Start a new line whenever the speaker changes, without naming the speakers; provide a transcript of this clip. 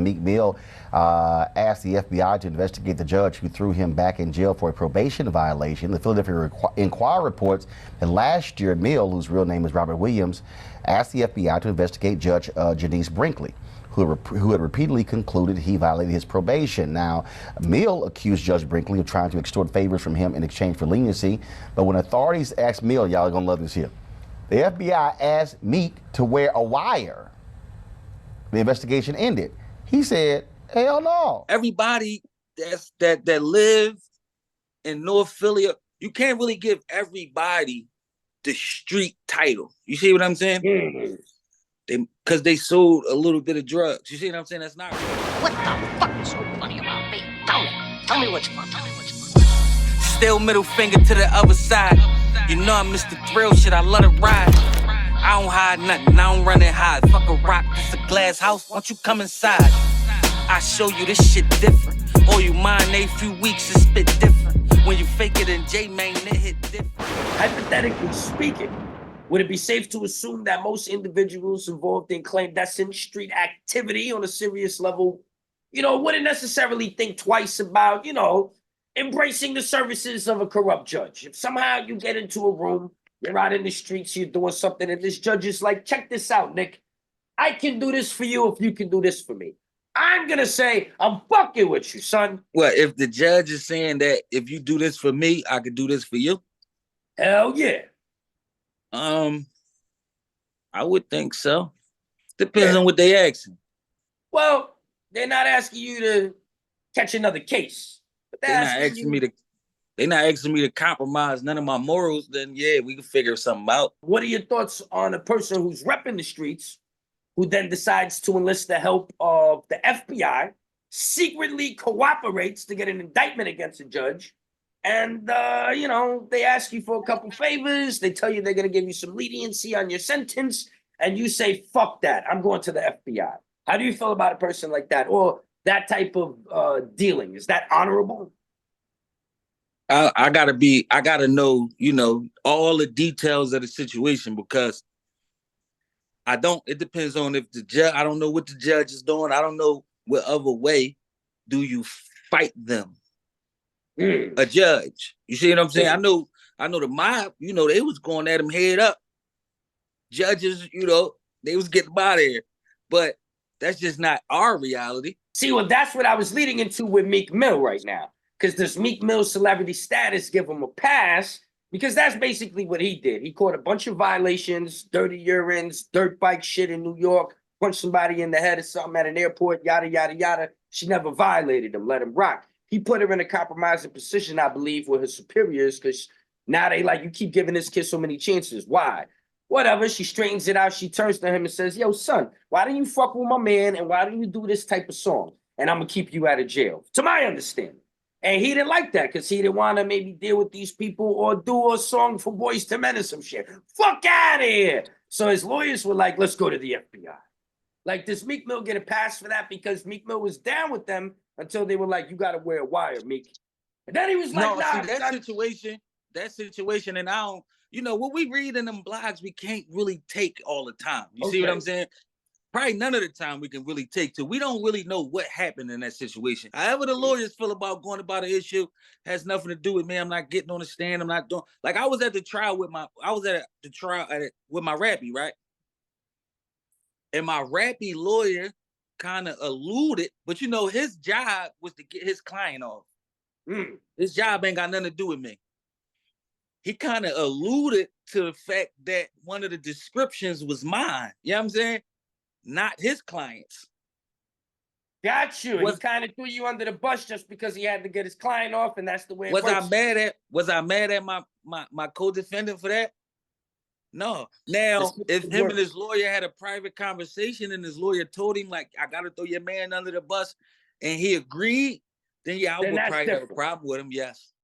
Meek Mill asked the FBI to investigate the judge who threw him back in jail for a probation violation. The Philadelphia Inquirer reports that last year, Mill, whose real name is Robert Williams, asked the FBI to investigate Judge Janice Brinkley, who had repeatedly concluded he violated his probation. Now, Mill accused Judge Brinkley of trying to extort favors from him in exchange for leniency. But when authorities asked Mill, y'all are gonna love this here, the FBI asked Meek to wear a wire. The investigation ended. He said, hell no.
Everybody that live in North Philly, you can't really give everybody the street title. You see what I'm saying? Because they sold a little bit of drugs. You see what I'm saying? That's not real.
What the fuck is so funny about me? Tell me what you want.
Still middle finger to the other side. You know I'm Mr. Thrill shit, I love to ride. I don't hide nothing, I don't run and hide. Fuck a rock, this a glass house, won't you come inside? I show you this shit different. All you mind, a few weeks is spit different. When you fake it in J-Main, it hit different.
Hypothetically speaking, would it be safe to assume that most individuals involved in clandestine street activity on a serious level, wouldn't necessarily think twice about, embracing the services of a corrupt judge? If somehow you get into a room, you're out in the streets, you're doing something, and this judge is like, check this out, Nick. I can do this for you if you can do this for me. I'm going to say, I'm fucking with you, son.
Well, if the judge is saying that if you do this for me, I could do this for you?
Hell yeah.
I would think so. Depends on what they asking.
Well, they're not asking you to catch another case. But
they're not asking me to compromise none of my morals. Then yeah, we can figure something out.
What are your thoughts on a person who's repping the streets, who then decides to enlist the help of the FBI, secretly cooperates to get an indictment against a judge, and they ask you for a couple favors, they tell you they're going to give you some leniency on your sentence, and you say, fuck that, I'm going to the FBI. How do you feel about a person like that, or that type of dealing? Is that honorable?
I gotta know, all the details of the situation, because it depends on if the judge, I don't know what the judge is doing. I don't know what other way do you fight them. A judge. You see what I'm saying? I know the mob, they was going at him head up. Judges, they was getting by there. But that's just not our reality.
See, well, that's what I was leading into with Meek Mill right now. Because does Meek Mill's celebrity status give him a pass? Because that's basically what he did. He caught a bunch of violations, dirty urines, dirt bike shit in New York, punched somebody in the head or something at an airport, yada, yada, yada. She never violated him, let him rock. He put her in a compromising position, I believe, with her superiors, because now they like, you keep giving this kid so many chances. Why? Whatever, she straightens it out. She turns to him and says, yo, son, why don't you fuck with my man, and why don't you do this type of song? And I'm going to keep you out of jail, to my understanding. And he didn't like that because he didn't want to maybe deal with these people or do a song for Boys to Men or some shit. Fuck out of here. So his lawyers were like, let's go to the FBI. Like, does Meek Mill get a pass for that? Because Meek Mill was down with them until they were like, you got to wear a wire, Meek. And then he was like,
no,
nah.
See, that situation, and I don't, what we read in them blogs, we can't really take all the time. You see what I'm saying? Probably none of the time we can really take to. We don't really know what happened in that situation. However the lawyers feel about going about an issue has nothing to do with me. I'm not getting on the stand. I'm not doing, like, I was at the trial with my rappy, right? And my rappy lawyer kind of alluded, but his job was to get his client off. His job ain't got nothing to do with me. He kind of alluded to the fact that one of the descriptions was mine. You know what I'm saying? Not his clients.
Got you. He kind of threw you under the bus just because he had to get his client off, and that's the way it works.
Was I mad at my co-defendant for that? No. Now, if him and his lawyer had a private conversation and his lawyer told him, like, I gotta throw your man under the bus, and he agreed, then yeah, I would probably have a problem with him, yes.